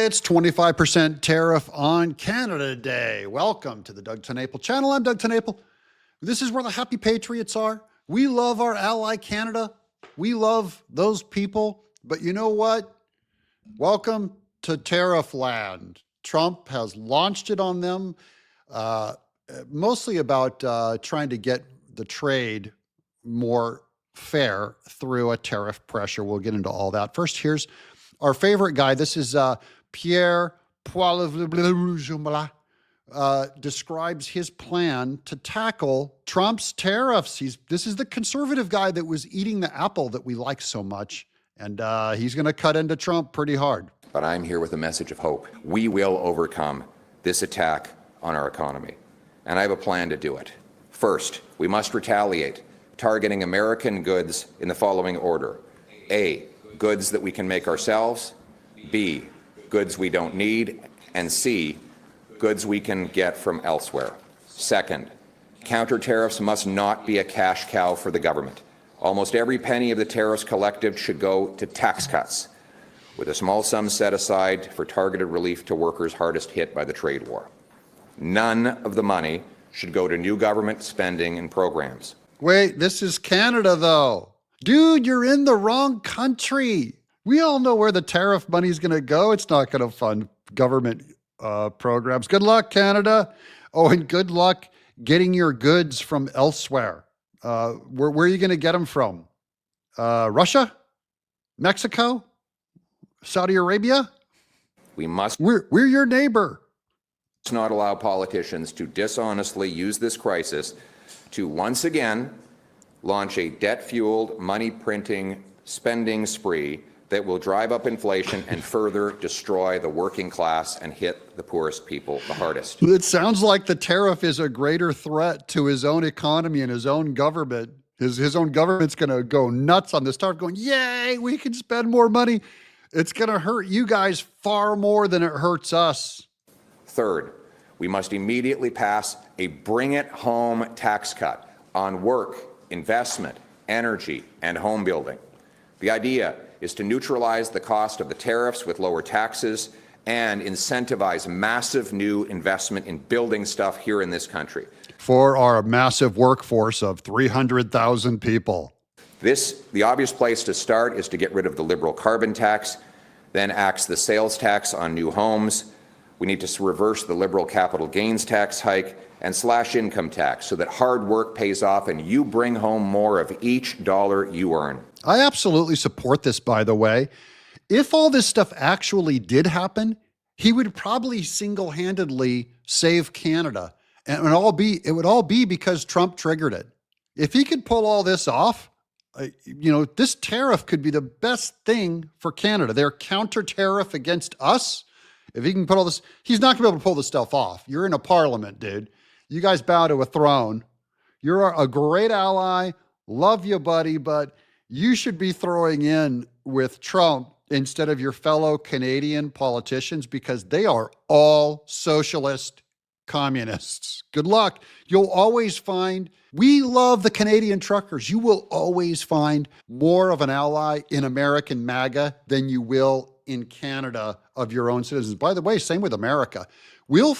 It's 25% tariff on Canada Day. Welcome to the Doug TenNapel channel. I'm Doug TenNapel. This is where the happy patriots are. We love our ally Canada. We love those people. But you know what? Welcome to tariff land. Trump has launched it on them, mostly about trying to get the trade more fair through a tariff pressure. We'll get into all that. First, here's our favorite guy. This is Pierre Poilievre, describes his plan to tackle Trump's tariffs. This is the conservative guy that was eating the apple that we like so much, and he's going to cut into Trump pretty hard. But I'm here with a message of hope. We will overcome this attack on our economy, and I have a plan to do it. First, we must retaliate, targeting American goods in the following order. A, goods that we can make ourselves. B, goods we don't need. And C, goods we can get from elsewhere. Second, counter tariffs must not be a cash cow for the government. Almost every penny of the tariffs collected should go to tax cuts, with a small sum set aside for targeted relief to workers hardest hit by the trade war. None of the money should go to new government spending and programs. Wait, this is Canada, though. Dude, you're in the wrong country. We all know where the tariff money is going to go. It's not going to fund government programs. Good luck, Canada. Oh, and good luck getting your goods from elsewhere. Where are you going to get them from? Russia? Mexico? Saudi Arabia? We're your neighbor. Let's not allow politicians to dishonestly use this crisis to once again launch a debt-fueled, money-printing spending spree that will drive up inflation and further destroy the working class and hit the poorest people the hardest. It sounds like the tariff is a greater threat to his own economy and his own government. His own government's going to go nuts on this tariff, going, yay, we can spend more money. It's going to hurt you guys far more than it hurts us. Third, we must immediately pass a bring-it-home tax cut on work, investment, energy, and home building. The idea is to neutralize the cost of the tariffs with lower taxes and incentivize massive new investment in building stuff here in this country. For our massive workforce of 300,000 people. The obvious place to start is to get rid of the liberal carbon tax, then axe the sales tax on new homes. We need to reverse the liberal capital gains tax hike and slash income tax so that hard work pays off and you bring home more of each dollar you earn. I absolutely support this, by the way. If all this stuff actually did happen, he would probably single-handedly save Canada. And it would all be because Trump triggered it. If he could pull all this off, this tariff could be the best thing for Canada. Their counter tariff against us, if he can put all this, he's not gonna be able to pull this stuff off. You're in a parliament, dude. You guys bow to a throne. You're a great ally. Love you, buddy, but you should be throwing in with Trump instead of your fellow Canadian politicians because they are all socialist communists. Good luck. You'll always find, we love the Canadian truckers. You will always find more of an ally in American MAGA than you will in Canada of your own citizens. By the way, same with America. I'll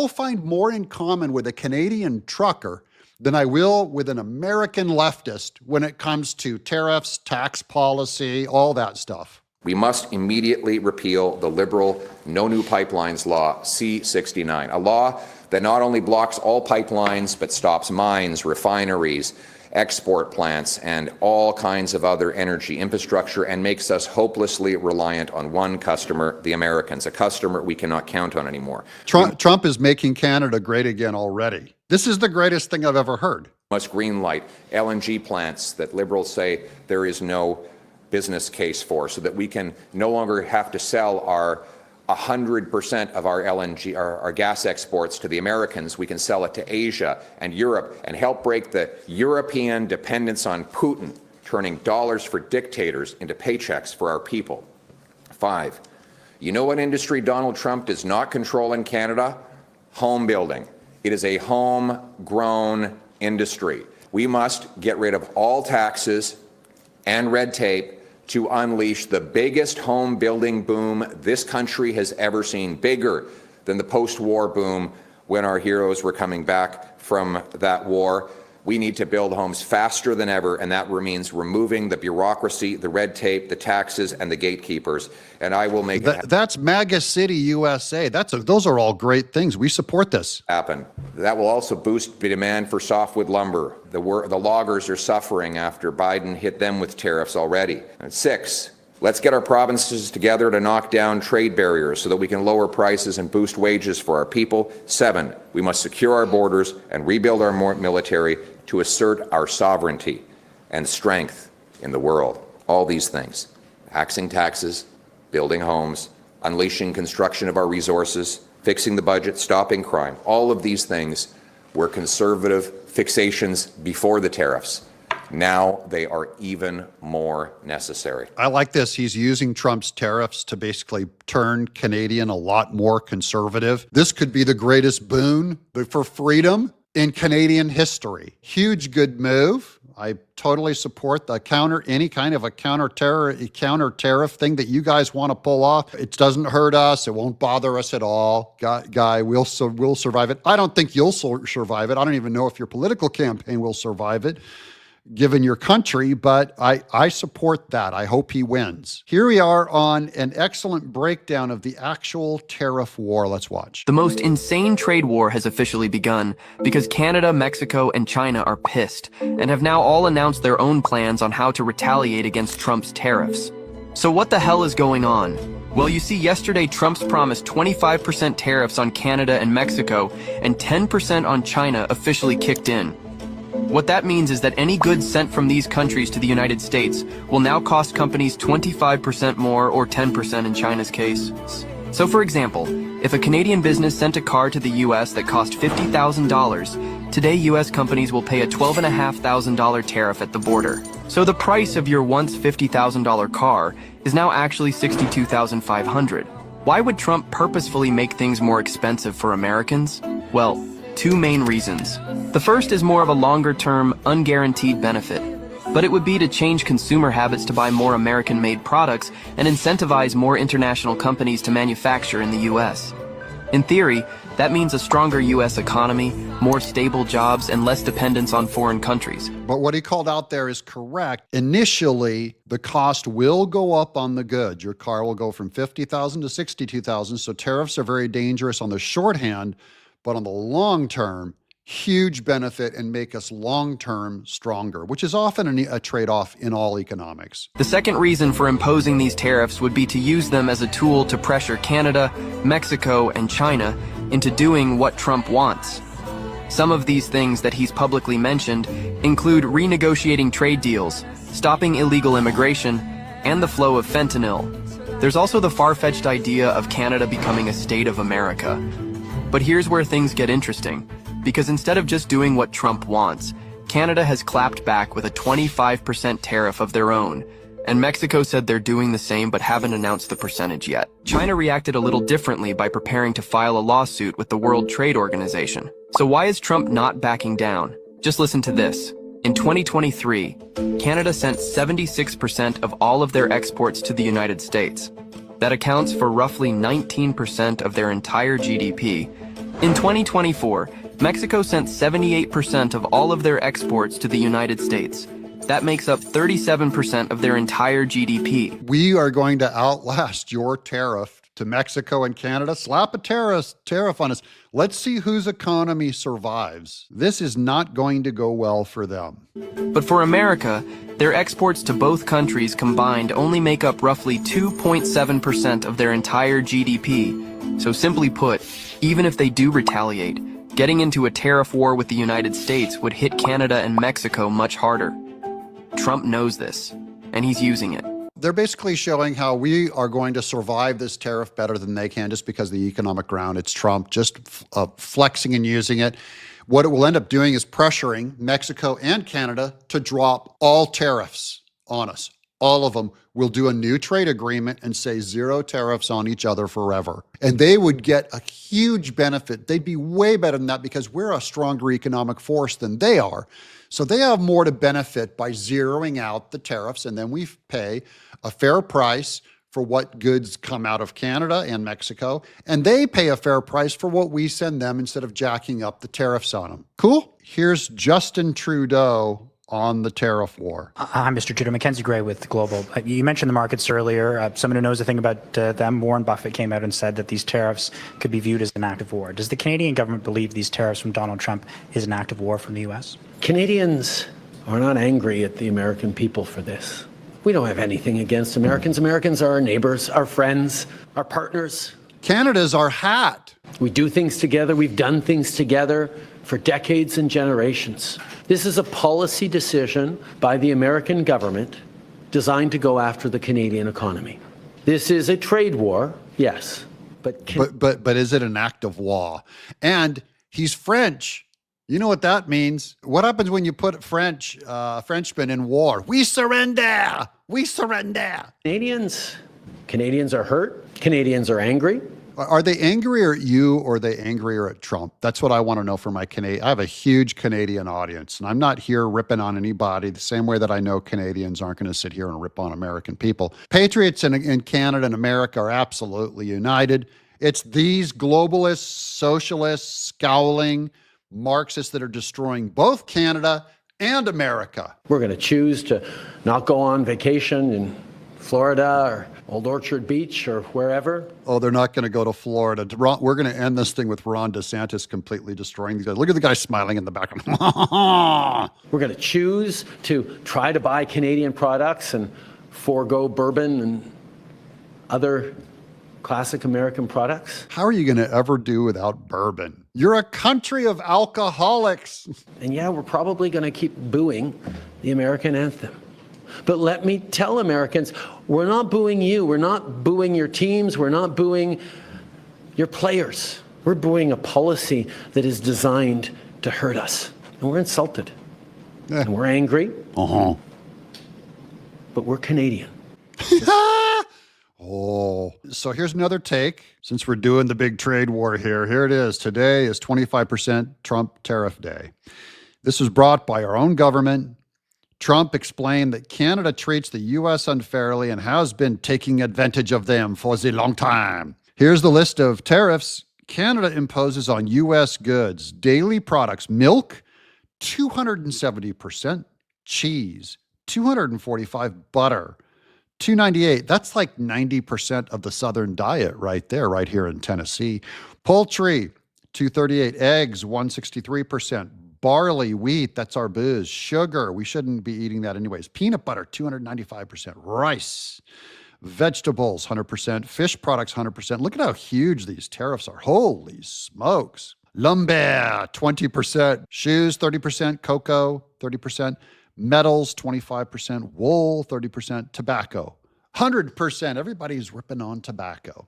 find more in common with a Canadian trucker than I will with an American leftist when it comes to tariffs, tax policy, all that stuff. We must immediately repeal the liberal No New Pipelines Law, C-69, a law that not only blocks all pipelines but stops mines, refineries, export plants, and all kinds of other energy infrastructure and makes us hopelessly reliant on one customer, the Americans, a customer we cannot count on anymore. Trump is making Canada great again already. This is the greatest thing I've ever heard. Must greenlight LNG plants that Liberals say there is no business case for, so that we can no longer have to sell our 100% of our LNG, our gas exports to the Americans. We can sell it to Asia and Europe and help break the European dependence on Putin, turning dollars for dictators into paychecks for our people. 5, you know what industry Donald Trump does not control in Canada? Home building. It is a homegrown industry. We must get rid of all taxes and red tape to unleash the biggest home building boom this country has ever seen, bigger than the post-war boom when our heroes were coming back from that war. We need to build homes faster than ever, and that means removing the bureaucracy, the red tape, the taxes, and the gatekeepers. And I will make that's MAGA City, USA. Those are all great things. We support this. Happen. That will also boost the demand for softwood lumber. The loggers are suffering after Biden hit them with tariffs already. And 6, let's get our provinces together to knock down trade barriers so that we can lower prices and boost wages for our people. 7, we must secure our borders and rebuild our military to assert our sovereignty and strength in the world. All these things, axing taxes, building homes, unleashing construction of our resources, fixing the budget, stopping crime, all of these things were conservative fixations before the tariffs. Now they are even more necessary. I like this. He's using Trump's tariffs to basically turn Canadian a lot more conservative. This could be the greatest boon for freedom in Canadian history. Huge good move. I totally support any kind of a counter tariff thing that you guys want to pull off. It doesn't hurt us. It won't bother us at all. Guy, we'll survive it. I don't think you'll survive it. I don't even know if your political campaign will survive it, given your country, but I support that. I hope he wins. Here we are on an excellent breakdown of the actual tariff war. Let's watch. The most insane trade war has officially begun because Canada, Mexico, and China are pissed and have now all announced their own plans on how to retaliate against Trump's tariffs. So what the hell is going on? Well, you see, yesterday Trump's promised 25% tariffs on Canada and Mexico and 10% on China officially kicked in. What that means is that any goods sent from these countries to the United States will now cost companies 25% more, or 10% in China's case. So for example, if a Canadian business sent a car to the US that cost $50,000, today US companies will pay a $12,500 tariff at the border. So the price of your once $50,000 car is now actually $62,500. Why would Trump purposefully make things more expensive for Americans? Well, 2 main reasons. The first is more of a longer-term, unguaranteed benefit, but it would be to change consumer habits to buy more American-made products and incentivize more international companies to manufacture in the U.S. In theory, that means a stronger U.S. economy, more stable jobs, and less dependence on foreign countries. But what he called out there is correct. Initially, the cost will go up on the goods. Your car will go from $50,000 to $62,000, so tariffs are very dangerous on the shorthand, but on the long term, huge benefit and make us long-term stronger, which is often a trade-off in all economics. The second reason for imposing these tariffs would be to use them as a tool to pressure Canada, Mexico, and China into doing what Trump wants. Some of these things that he's publicly mentioned include renegotiating trade deals, stopping illegal immigration, and the flow of fentanyl. There's also the far-fetched idea of Canada becoming a state of America. But here's where things get interesting, because instead of just doing what Trump wants, Canada has clapped back with a 25% tariff of their own, and Mexico said they're doing the same but haven't announced the percentage yet. China reacted a little differently by preparing to file a lawsuit with the World Trade Organization. So why is Trump not backing down? Just listen to this. In 2023, Canada sent 76% of all of their exports to the United States. That accounts for roughly 19% of their entire GDP. In 2024, Mexico sent 78% of all of their exports to the United States. That makes up 37% of their entire GDP. We are going to outlast your tariff to Mexico and Canada. Slap a tariff on us. Let's see whose economy survives. This is not going to go well for them. But for America, their exports to both countries combined only make up roughly 2.7% of their entire GDP. So simply put, even if they do retaliate, getting into a tariff war with the United States would hit Canada and Mexico much harder. Trump knows this, and he's using it. They're basically showing how we are going to survive this tariff better than they can just because of the economic ground. It's Trump just flexing and using it. What it will end up doing is pressuring Mexico and Canada to drop all tariffs on us. all of them will do a new trade agreement and say zero tariffs on each other forever. And they would get a huge benefit. They'd be way better than that because we're a stronger economic force than they are. So they have more to benefit by zeroing out the tariffs, and then we pay a fair price for what goods come out of Canada and Mexico, and they pay a fair price for what we send them instead of jacking up the tariffs on them. Cool? Here's Justin Trudeau on the tariff war. I'm Mr. Trudeau. Mackenzie Gray with Global. You mentioned the markets earlier. Someone who knows a thing about them, Warren Buffett, came out and said that these tariffs could be viewed as an act of war. Does the Canadian government believe these tariffs from Donald Trump is an act of war from the U.S.? Canadians are not angry at the American people for this. We don't have anything against Americans. Americans are our neighbors, our friends, our partners. Canada's our hat. We do things together. We've done things together for decades and generations. This is a policy decision by the American government designed to go after the Canadian economy. This is a trade war, yes, but is it an act of war? And he's French. You know what that means? What happens when you put Frenchmen in war? We surrender. We surrender. Canadians are hurt. Canadians are angry. Are they angrier at you or are they angrier at Trump? That's what I want to know for my Canadian. I have a huge Canadian audience, and I'm not here ripping on anybody the same way that I know Canadians aren't going to sit here and rip on American people. Patriots in Canada and America are absolutely united. It's these globalists, socialists, scowling Marxists that are destroying both Canada and America. We're going to choose to not go on vacation in Florida or Old Orchard Beach or wherever. Oh, they're not going to go to Florida. We're going to end this thing with Ron DeSantis completely destroying these guys. Look at the guy smiling in the background. We're going to choose to try to buy Canadian products and forego bourbon and other classic American products. How are you going to ever do without bourbon? You're a country of alcoholics. And yeah, we're probably going to keep booing the American anthem. But let me tell Americans, we're not booing you. We're not booing your teams. We're not booing your players. We're booing a policy that is designed to hurt us. And we're insulted. Yeah. And we're angry. Uh-huh. But we're Canadian. Oh, so here's another take. Since we're doing the big trade war here it is. Today is 25% Trump tariff day. This was brought by our own government. Trump explained that Canada treats the U.S. unfairly and has been taking advantage of them for a long time. Here's the list of tariffs Canada imposes on U.S. goods. Daily products, milk, 270%, cheese, 245, butter, 298. That's like 90% of the Southern diet right there, right here in Tennessee. Poultry, 238, eggs, 163%. Barley, wheat, that's our booze. Sugar, we shouldn't be eating that anyways. Peanut butter, 295%. Rice, vegetables, 100%. Fish products, 100%. Look at how huge these tariffs are. Holy smokes. Lumber, 20%. Shoes, 30%. Cocoa, 30%. Metals, 25%. Wool, 30%. Tobacco, 100%. Everybody's ripping on tobacco.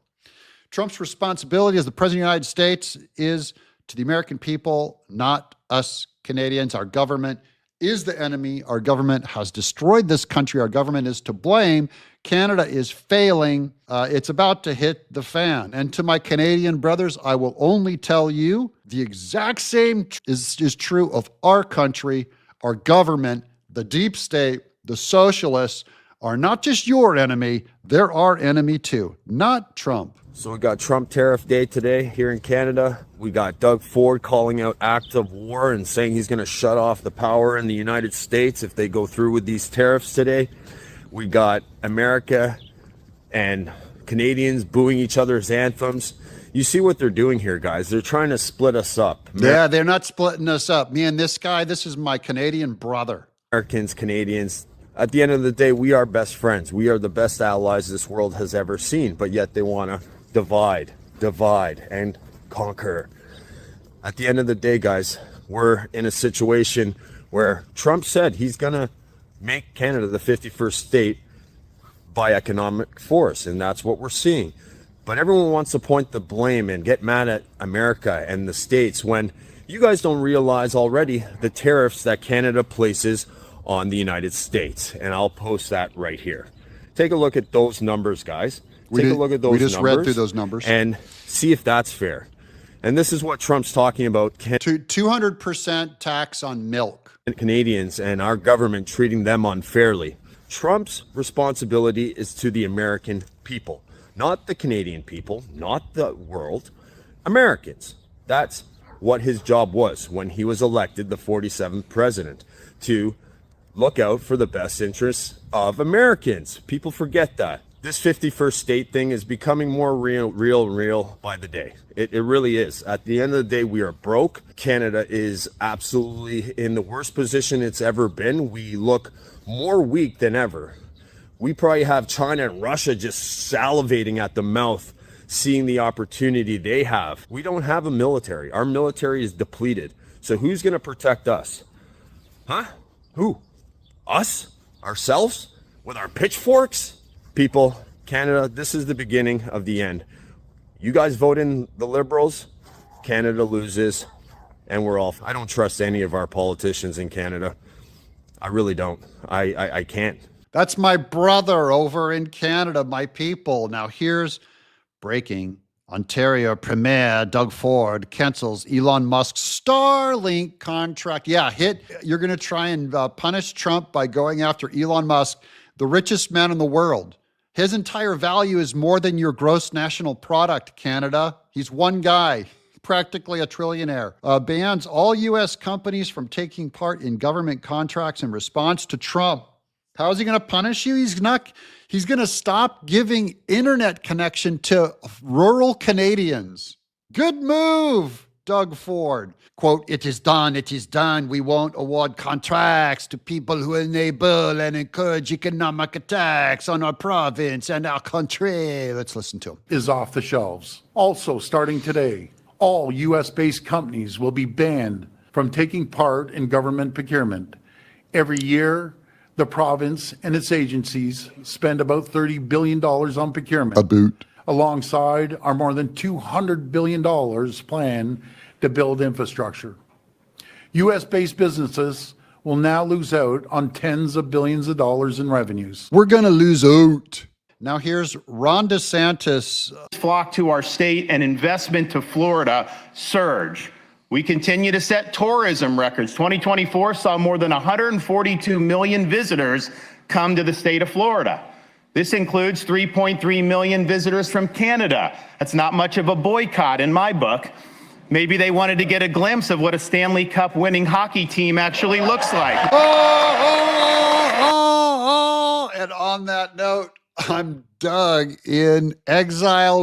Trump's responsibility as the president of the United States is to the American people, not us Canadians. Our government is the enemy. Our government has destroyed this country. Our government is to blame. Canada is failing. It's about to hit the fan. And to my Canadian brothers, I will only tell you the exact same is true of our country. Our government, the deep state, the socialists are not just your enemy. They're our enemy too, not Trump. So we got Trump tariff day today here in Canada. We got Doug Ford calling out acts of war and saying he's going to shut off the power in the United States if they go through with these tariffs today. We got America and Canadians booing each other's anthems. You see what they're doing here, guys. They're trying to split us up. Yeah, they're not splitting us up. Me and this guy, this is my Canadian brother. Americans, Canadians, at the end of the day, we are best friends. We are the best allies this world has ever seen, but yet they want to divide, and conquer. At the end of the day, guys, we're in a situation where Trump said he's going to make Canada the 51st state by economic force, and that's what we're seeing. But everyone wants to point the blame and get mad at America and the states when you guys don't realize already the tariffs that Canada places on the United States. And I'll post that right here. Take a look at those numbers, guys. Take a look at those we just numbers read through those numbers and see if that's fair. And this is what Trump's talking about. 200% tax on milk. Canadians and our government treating them unfairly. Trump's responsibility is to the American people, not the Canadian people, not the world, Americans. That's what his job was when he was elected the 47th president, to look out for the best interests of Americans. People forget that. This 51st state thing is becoming more real by the day. It really is. At the end of the day, we are broke. Canada is absolutely in the worst position it's ever been. We look more weak than ever. We probably have China and Russia just salivating at the mouth, seeing the opportunity they have. We don't have a military. Our military is depleted. So who's going to protect us? Huh? Who? Us? Ourselves? With our pitchforks? People, Canada, this is the beginning of the end. You guys vote in the Liberals, Canada loses, and we're all... I don't trust any of our politicians in Canada. I really don't. I can't. That's my brother over in Canada, my people. Now here's breaking. Ontario Premier Doug Ford cancels Elon Musk's Starlink contract. Yeah, you're going to try and punish Trump by going after Elon Musk, the richest man in the world. His entire value is more than your gross national product, Canada. He's one guy, practically a trillionaire. Bans all U.S. companies from taking part in government contracts in response to Trump. How is he going to punish you? He's going to stop giving internet connection to rural Canadians. Good move, Doug Ford. Quote, it is done. We won't award contracts to people who enable and encourage economic attacks on our province and our country. Let's listen to him. Is off the shelves. Also, starting today, all U.S.-based companies will be banned from taking part in government procurement. Every year, the province and its agencies spend about $30 billion on procurement, alongside our more than $200 billion plan to build infrastructure. U.S.-based businesses will now lose out on tens of billions of dollars in revenues. We're going to lose out. Now here's Ron DeSantis. Flock to our state and investment to Florida surge. We continue to set tourism records. 2024 saw more than 142 million visitors come to the state of Florida. This includes 3.3 million visitors from Canada. That's not much of a boycott in my book. Maybe they wanted to get a glimpse of what a Stanley Cup winning hockey team actually looks like. And on that note, I'm Doug in exile.